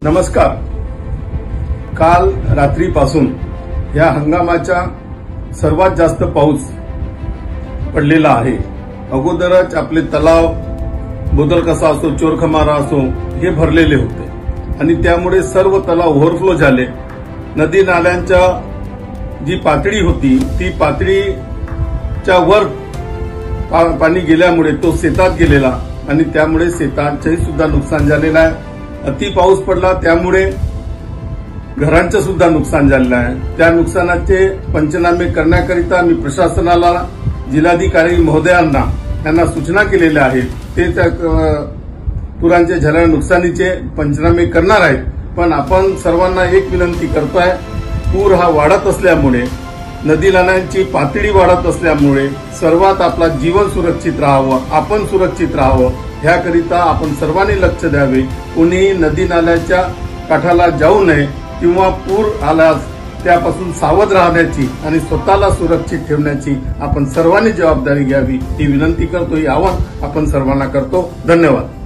नमस्कार। काल रात्रीपासून या हंगामाचा सर्वात जास्त पाऊस पडलेला आहे। अगोदरच आपले तलाव बोदलकसा असो, चोरखमारा असो हे भरलेले होते आणि त्यामुळे सर्व तलाव ओव्हरफ्लो झाले। नदी नाल्यांच्या जी पातळी होती ती पातळीच्या वर पाणी गेल्यामुळे तो शेतात गेलेला आणि त्यामुळे शेतांचे सुद्धा नुकसान झालेलं आहे। अति पाऊस पडला त्यामुळे घरांचं सुद्धा नुकसान झालेलं आहे। त्या नुकसानाचे पंचनामे करण्याकरिता मी प्रशासनाला, जिल्हाधिकारी महोदयांना यांना सूचना केलेल्या आहेत। ते त्या पुरांचे झालेल्या नुकसानीचे पंचनामे करणार आहेत। पण आपण सर्वांना एक विनंती करतोय, पूर हा वाढत असल्यामुळे, नदी नाल्यांची पातळी वाढत असल्यामुळे सर्वात आपला जीवन सुरक्षित राहावं, आपण सुरक्षित राहावं ह्याकरिता आपण सर्वांनी लक्ष द्यावे। कोणीही नदी नाल्याच्या काठाला जाऊ नये किंवा पूर आल्यास त्यापासून सावध राहण्याची आणि स्वतःला सुरक्षित ठेवण्याची आपण सर्वांनी जबाबदारी घ्यावी ही विनंती करतो, ही आवाहन आपण सर्वांना करतो। धन्यवाद।